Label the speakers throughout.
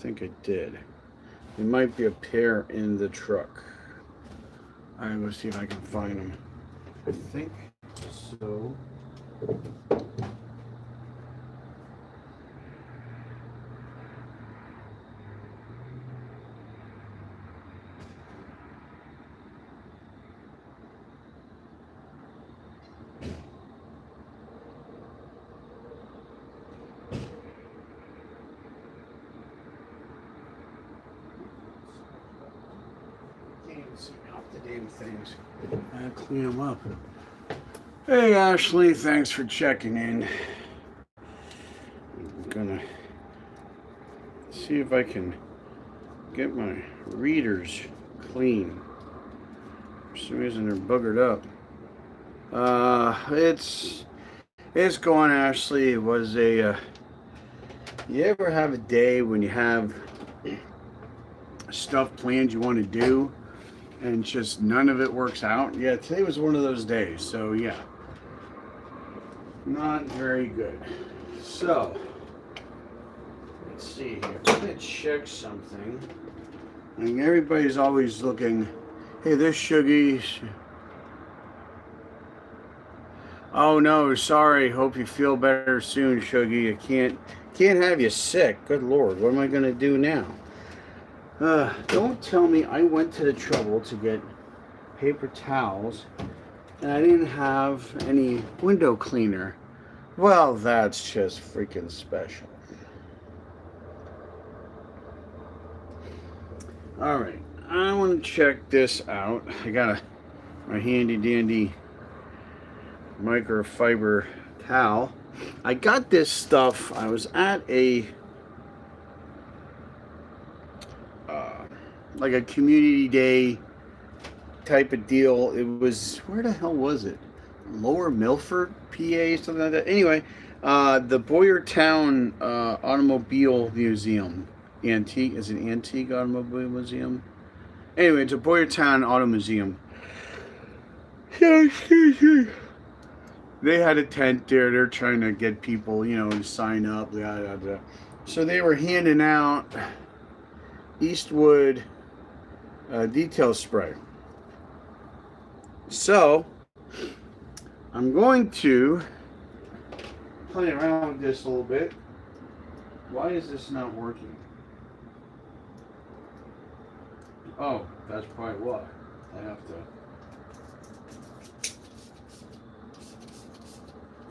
Speaker 1: think I did. There might be a pair in the truck. Alright, let's see if I can find them. I think so. Off the damn things. I clean them up. Hey Ashley, thanks for checking in. I'm gonna see if I can get my readers clean. For some reason they're buggered up. It's going, Ashley. It was a. You ever have a day when you have stuff planned you want to do, and just none of it works out? Yeah, today was one of those days. So yeah, not very good. So let's see here. I'm gonna check something. I mean, everybody's always looking. Hey, this Shuggy. Oh no, sorry. Hope you feel better soon, Shuggy. I can't have you sick. Good Lord, what am I gonna do now? Don't tell me I went to the trouble to get paper towels and I didn't have any window cleaner. Well, that's just freaking special. Alright, I want to check this out. I got my handy dandy microfiber towel. I got this stuff. I was at a like a community day type of deal. It was, where the hell was it? Lower Milford, PA, something like that. Anyway, the Boyertown Automobile Museum. Antique, is it Antique Automobile Museum? Anyway, it's a Boyertown Auto Museum. They had a tent there. They're trying to get people, to sign up. So they were handing out Eastwood detail spray. So I'm going to play around with this a little bit. Why is this not working? Oh, that's probably why. I have to.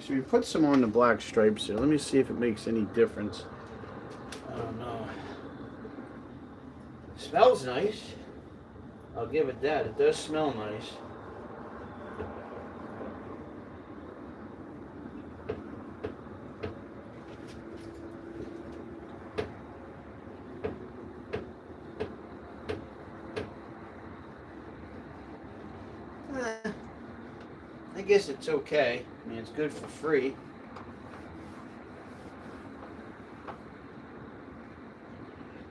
Speaker 1: So we put some on the black stripes here. Let me see if it makes any difference. I don't know. It smells nice. I'll give it that. It does smell nice. I guess it's okay. I mean, it's good for free.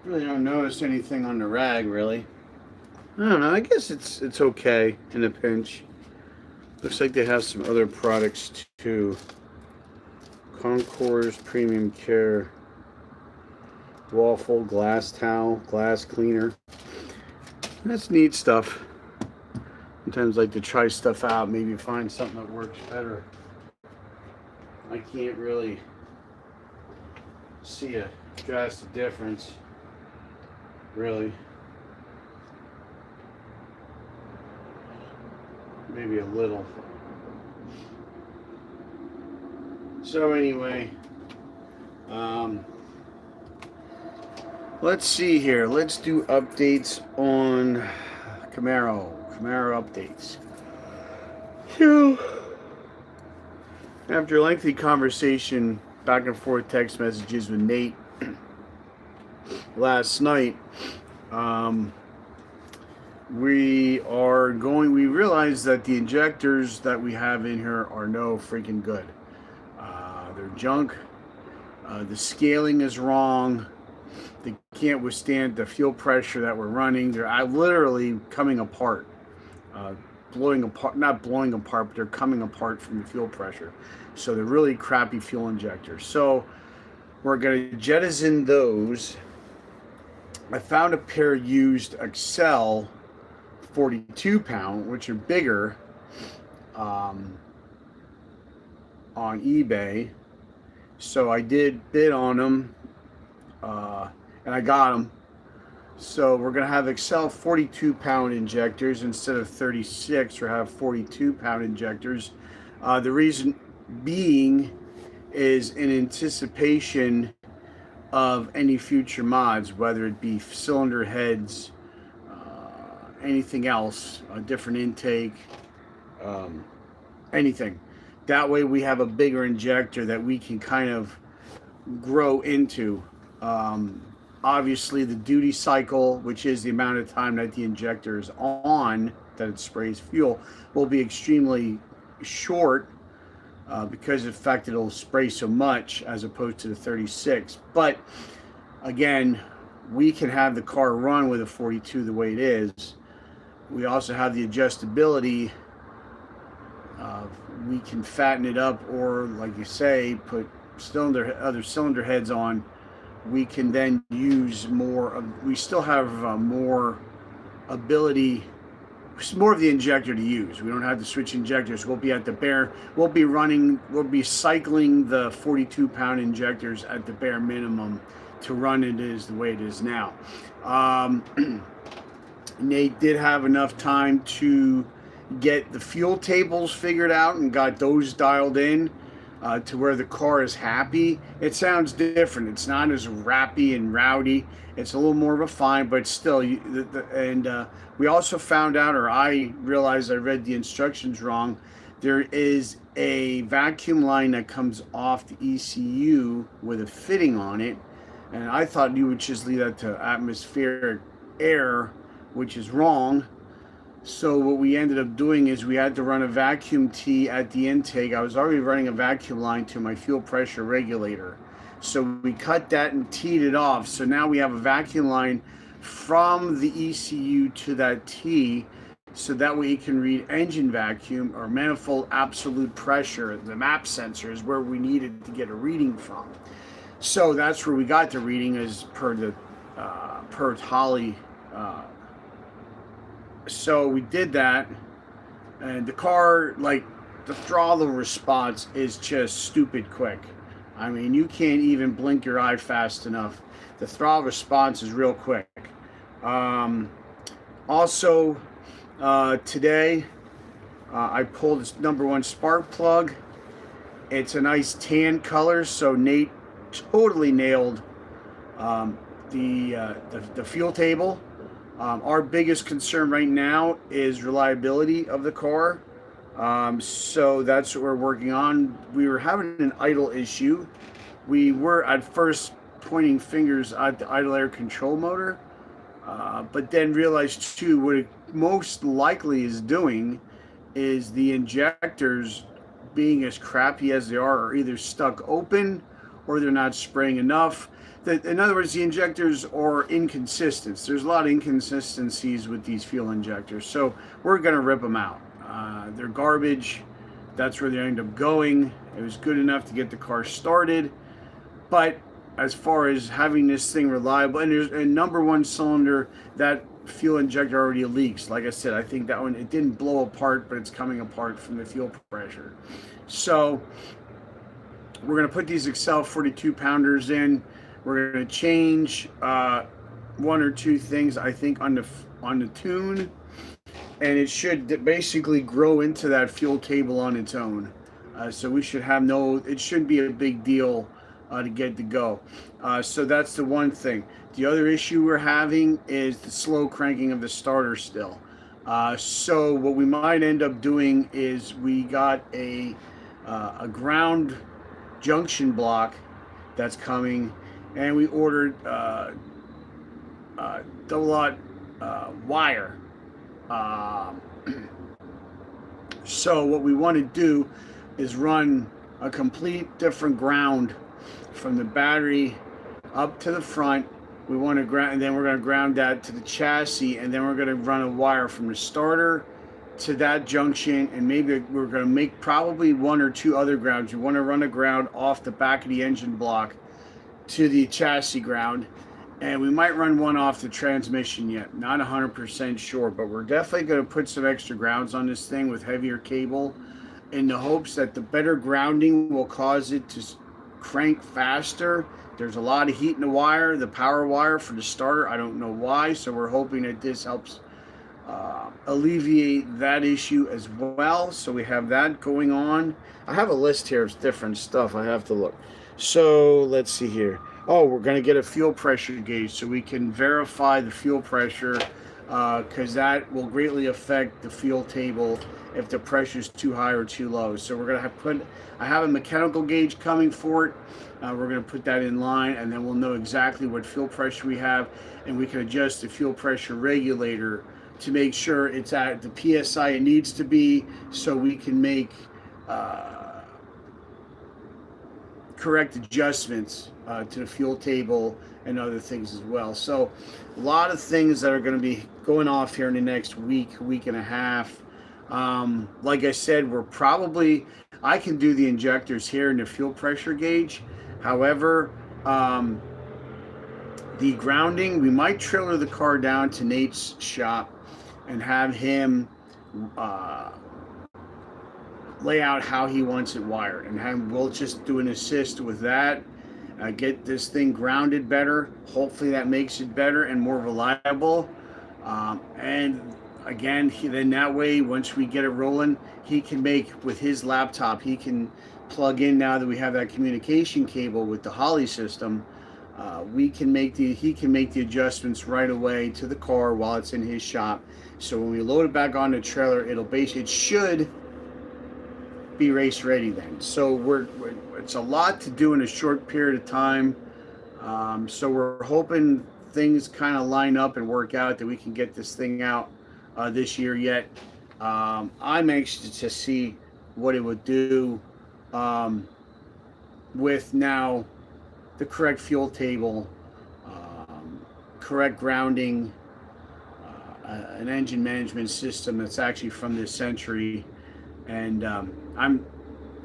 Speaker 1: Really don't notice anything on the rag, really. I don't know. I guess it's okay in a pinch. Looks like they have some other products too. Concours Premium Care Waffle Glass Towel, Glass Cleaner. That's neat stuff. Sometimes I like to try stuff out, maybe find something that works better. I can't really see a drastic difference, really. Maybe a little. So anyway, let's see here. Let's do updates on Camaro updates. So, after a lengthy conversation, back and forth text messages with Nate last night, we realized that the injectors that we have in here are no freaking good. They're junk. The scaling is wrong. They can't withstand the fuel pressure that we're running. They're literally coming apart. Blowing apart, not blowing apart, but they're coming apart from the fuel pressure. So they're really crappy fuel injectors. So we're going to jettison those I found a pair used Excel 42 pound, which are bigger, um, on eBay. So I did bid on them, and I got them. So we're going to have Excel 42 pound injectors instead of 36, or have 42 pound injectors. The reason being is in anticipation of any future mods, whether it be cylinder heads, anything else, a different intake, um, anything. That way we have a bigger injector that we can kind of grow into. Obviously, the duty cycle, which is the amount of time that the injector is on, that it sprays fuel, will be extremely short, because of the fact that it'll spray so much as opposed to the 36. But again, we can have the car run with a 42 the way it is. We also have the adjustability. We can fatten it up, or like you say, put other cylinder heads on. We can then use more of, we still have more ability, more of the injector to use. We don't have to switch injectors. We'll be at the bare, we'll be cycling the 42 pound injectors at the bare minimum to run it is the way it is now. Nate did have enough time to get the fuel tables figured out and got those dialed in, to where the car is happy. It sounds different. It's not as rappy and rowdy. It's a little more refined, but still. We also found out, or I realized I read the instructions wrong. There is a vacuum line that comes off the ECU with a fitting on it, and I thought you would just leave that to atmospheric air, which is wrong. So what we ended up doing is we had to run a vacuum tee at the intake. I was already running a vacuum line to my fuel pressure regulator. So we cut that and teed it off. So now we have a vacuum line from the ECU to that tee, so that way it can read engine vacuum or manifold absolute pressure. The map sensor is where we needed to get a reading from. So that's where we got the reading, as per Holly. So we did that, and the car, like, the throttle response is just stupid quick. I mean, you can't even blink your eye fast enough. The throttle response is real quick. Also, today, I pulled this #1 spark plug. It's a nice tan color, so Nate totally nailed the fuel table. Our biggest concern right now is reliability of the car. So that's what we're working on. We were having an idle issue. We were at first pointing fingers at the idle air control motor, but then realized too, what it most likely is doing is the injectors, being as crappy as they are either stuck open or they're not spraying enough. In other words, the injectors are inconsistent. There's a lot of inconsistencies with these fuel injectors, so we're going to rip them out. They're garbage. That's where they end up going. It was good enough to get the car started, but as far as having this thing reliable, and there's a #1 cylinder, that fuel injector already leaks. Like I said, I think that one, it didn't blow apart, but it's coming apart from the fuel pressure. So we're going to put these Excel 42 pounders in. We're going to change one or two things, I think, on the tune, and it should basically grow into that fuel table on its own. So we should have it shouldn't be a big deal to get to go. So that's the one thing. The other issue we're having is the slow cranking of the starter still. So what we might end up doing is we got a ground junction block that's coming, and we ordered double-aught wire. So what we want to do is run a complete different ground from the battery up to the front. We want to ground, and then we're going to ground that to the chassis, and then we're going to run a wire from the starter to that junction, and maybe we're going to make probably one or two other grounds. We want to run a ground off the back of the engine block to the chassis ground, And we might run one off the transmission yet. Not 100% sure, but we're definitely going to put some extra grounds on this thing with heavier cable in the hopes that the better grounding will cause it to crank faster. There's a lot of heat in the wire, the power wire for the starter. I don't know why, so we're hoping that this helps alleviate that issue as well. So we have that going on. I have a list here of different stuff. I have to look. So let's see here. Oh, we're going to get a fuel pressure gauge so we can verify the fuel pressure, because that will greatly affect the fuel table if the pressure is too high or too low. So we're going to I have a mechanical gauge coming for it. We're going to put that in line, and then we'll know exactly what fuel pressure we have, and we can adjust the fuel pressure regulator to make sure it's at the PSI it needs to be, so we can make correct adjustments to the fuel table and other things as well. So a lot of things that are going to be going off here in the next week and a half. Like I said, I can do the injectors here in the fuel pressure gauge. However, the grounding, we might trailer the car down to Nate's shop and have him lay out how he wants it wired, and we'll just do an assist with that, get this thing grounded better. Hopefully that makes it better and more reliable. And again, then that way, once we get it rolling, he can make, with his laptop, he can plug in, now that we have that communication cable with the Holley system, he can make the adjustments right away to the car while it's in his shop. So when we load it back on the trailer, it should be race ready then. So it's a lot to do in a short period of time. So we're hoping things kind of line up and work out, that we can get this thing out this year yet. I'm anxious to see what it would do with now the correct fuel table, correct grounding, an engine management system that's actually from this century, and I'm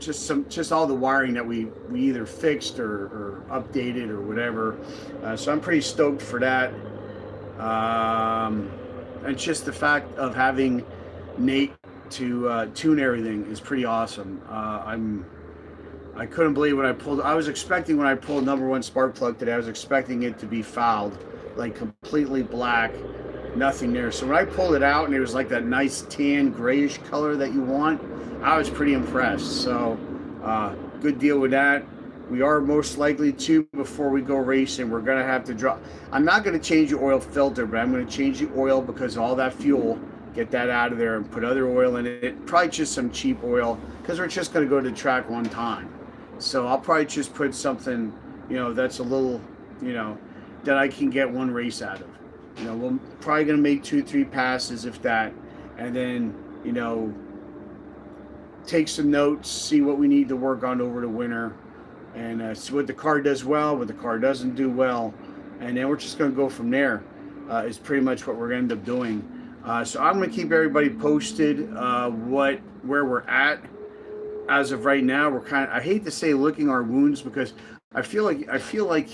Speaker 1: just all the wiring that we either fixed or updated or whatever. So I'm pretty stoked for that. And just the fact of having Nate to tune everything is pretty awesome. I couldn't believe when I was expecting, when I pulled number one spark plug today, I was expecting it to be fouled, like completely black, nothing there. So when I pulled it out and it was like that nice tan grayish color that you want, I was pretty impressed. So good deal with that. We are most likely to, before we go racing, we're going to have to drop. I'm not going to change the oil filter, but I'm going to change the oil because all that fuel, get that out of there and put other oil in it. Probably just some cheap oil, because we're just going to go to the track one time. So I'll probably just put something, that's a little, that I can get one race out of. We're probably going to make 2-3 passes, if that, and then, take some notes, see what we need to work on over the winter, and see what the car does well, what the car doesn't do well, and then we're just going to go from there. Is pretty much what we're going to end up doing. So I'm going to keep everybody posted where we're at as of right now. We're I hate to say licking our wounds, because I feel like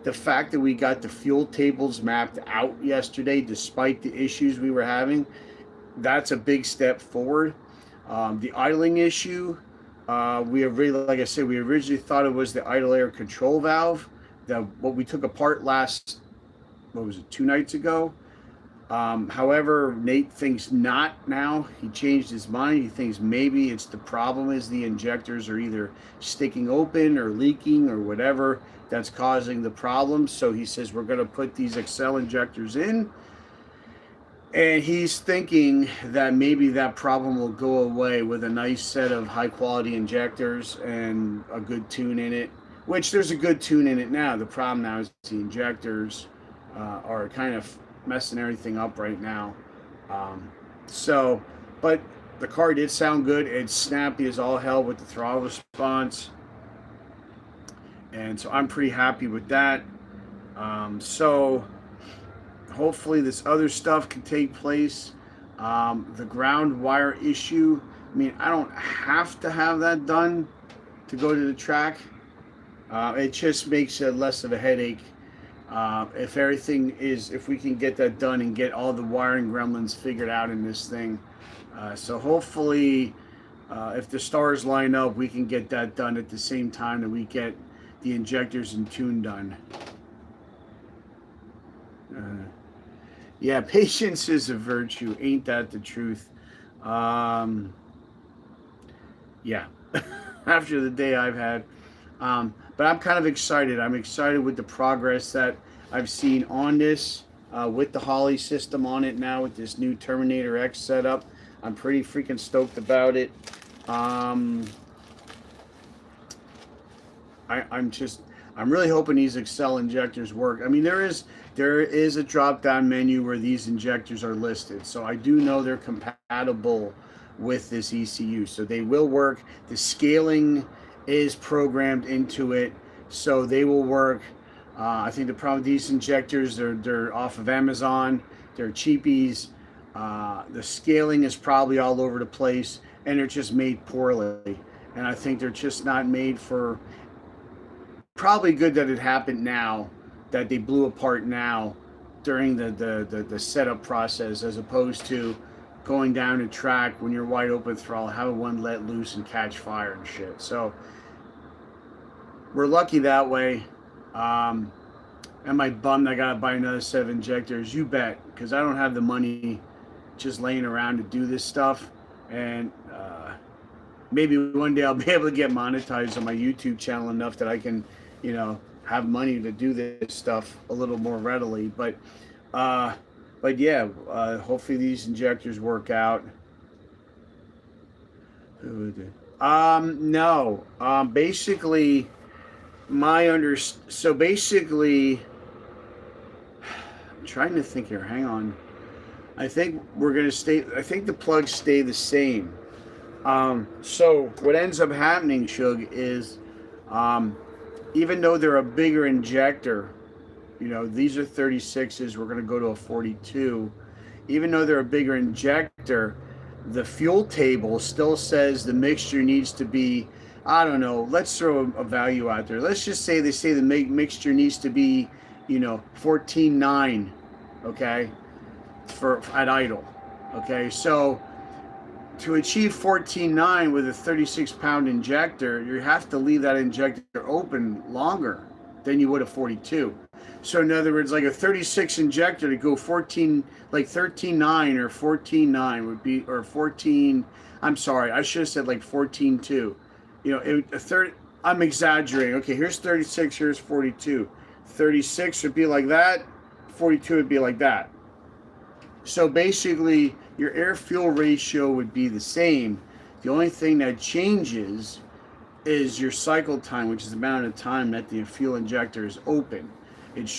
Speaker 1: the fact that we got the fuel tables mapped out yesterday, despite the issues we were having, that's a big step forward. The idling issue, we originally thought it was the idle air control valve, what we took apart last, 2 nights ago. However, Nate thinks not now. He changed his mind. He thinks maybe the problem is the injectors are either sticking open or leaking or whatever that's causing the problem. So he says we're going to put these Excel injectors in. And he's thinking that maybe that problem will go away with a nice set of high quality injectors and a good tune in it, which there's a good tune in it now. The problem now is the injectors are kind of messing everything up right now. But the car did sound good. It's snappy as all hell with the throttle response. And so I'm pretty happy with that. So hopefully this other stuff can take place. The ground wire issue, I don't have to have that done to go to the track. It just makes it less of a headache If we can get that done and get all the wiring gremlins figured out in this thing. So hopefully, if the stars line up, we can get that done at the same time that we get the injectors and tune done. Yeah, patience is a virtue. Ain't that the truth? Yeah, after the day I've had. But I'm kind of excited. I'm excited with the progress that I've seen on this, with the Holley system on it now, with this new Terminator X setup. I'm pretty freaking stoked about it. I'm really hoping these Excel injectors work. I mean, there is a drop down menu where these injectors are listed, so I do know they're compatible with this ECU, so they will work. The scaling is programmed into it, so they will work. I think the problem with these injectors, they're off of Amazon, they're cheapies. The scaling is probably all over the place, and they're just made poorly. And I think they're just not made for. Probably good that it happened now, that they blew apart now during the setup process, as opposed to going down the track when you're wide open throttle, have one let loose and catch fire and shit. So we're lucky that way. Am I bummed I gotta buy another set of injectors? You bet, because I don't have the money just laying around to do this stuff. And maybe one day I'll be able to get monetized on my YouTube channel enough that I can, have money to do this stuff a little more readily. But yeah, hopefully these injectors work out. No. Basically, so basically, I'm trying to think here. Hang on. I think the plugs stay the same. So what ends up happening, Shug, is even though they're a bigger injector, these are 36s, we're going to go to a 42. Even though they're a bigger injector, the fuel table still says the mixture needs to be, I don't know, let's throw a value out there. Let's just say they say the mixture needs to be, 14.9, okay, at idle. Okay, so to achieve 14.9 with a 36-pound injector, you have to leave that injector open longer than you would a 42. So in other words, like a 36 injector to go 13.9 or 14.9 would be, or 14. I'm sorry, I should have said like 14.2. I'm exaggerating. Okay, here's 36, here's 42. 36 would be like that. 42 would be like that. So basically, your air-fuel ratio would be the same. The only thing that changes is your cycle time, which is the amount of time that the fuel injector is open. It's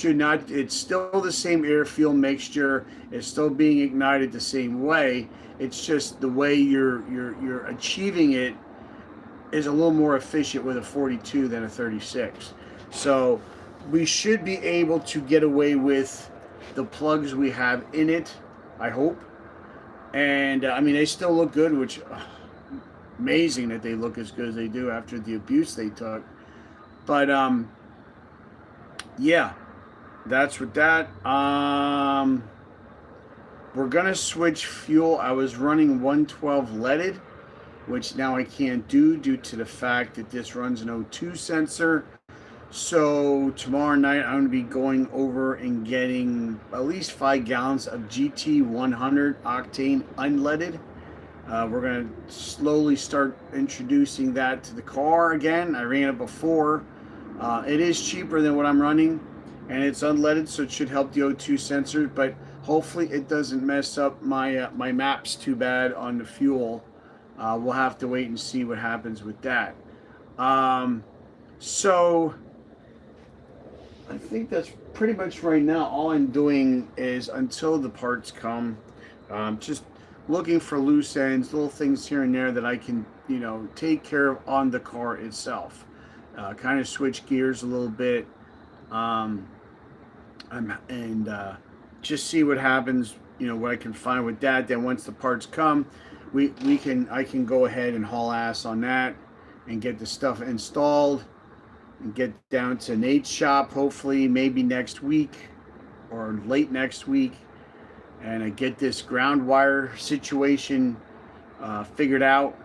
Speaker 1: still the same air-fuel mixture. It's still being ignited the same way. It's just the way you're achieving it is a little more efficient with a 42 than a 36. So we should be able to get away with the plugs we have in it, I hope. And I mean, they still look good, which amazing that they look as good as they do after the abuse they took. But yeah, that's with that. We're gonna switch fuel. I was running 112 leaded, which now I can't do due to the fact that this runs an O2 sensor. So tomorrow night I'm going to be going over and getting at least 5 gallons of GT 100 octane unleaded. We're going to slowly start introducing that to the car again. I ran it before. It is cheaper than what I'm running, and it's unleaded, so it should help the O2 sensor, but hopefully it doesn't mess up my my maps too bad on the fuel. We'll have to wait and see what happens with that. So I think that's pretty much right now. All I'm doing is, until the parts come, just looking for loose ends, little things here and there that I can, take care of on the car itself. Kind of switch gears a little bit, and just see what happens. What I can find with that. Then once the parts come, I can go ahead and haul ass on that and get the stuff installed. and get down to Nate's shop, hopefully maybe next week or late next week, and get this ground wire situation figured out.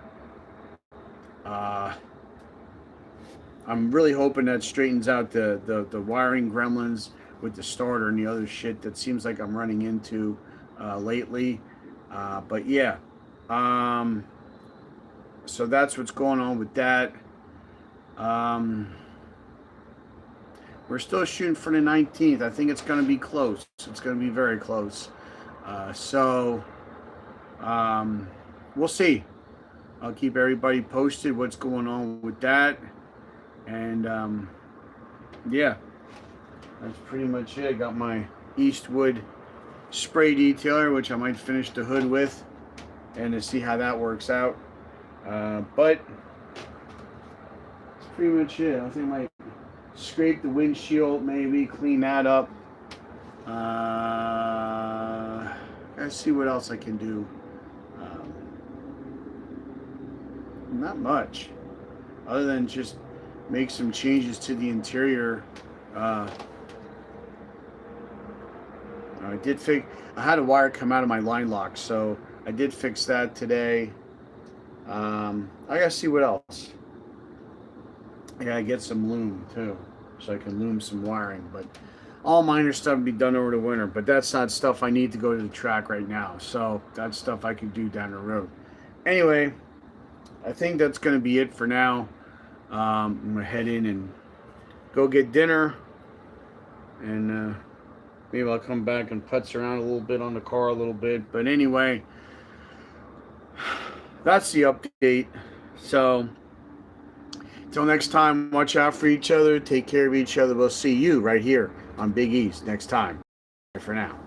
Speaker 1: I'm really hoping that straightens out the wiring gremlins with the starter and the other shit that seems like I'm running into lately. But yeah, so that's what's going on with that. We're still shooting for the 19th. I think it's going to be close. It's going to be very close. We'll see. I'll keep everybody posted what's going on with that. And yeah, that's pretty much it. Got my Eastwood spray detailer, which I might finish the hood with, and to see how that works out. But that's pretty much it. I think I might scrape the windshield, maybe clean that up. Let's see what else I can do. Not much, other than just make some changes to the interior. I had a wire come out of my line lock, so I did fix that today. I gotta see what else. I gotta get some loom too, so I can loom some wiring. But all minor stuff will be done over the winter. But that's not stuff I need to go to the track right now. So that's stuff I can do down the road. Anyway, I think that's gonna be it for now. I'm gonna head in and go get dinner, and maybe I'll come back and putz around a little bit on the car a little bit. But anyway, that's the update. So until next time, watch out for each other, take care of each other. We'll see you right here on Big East next time. Bye for now.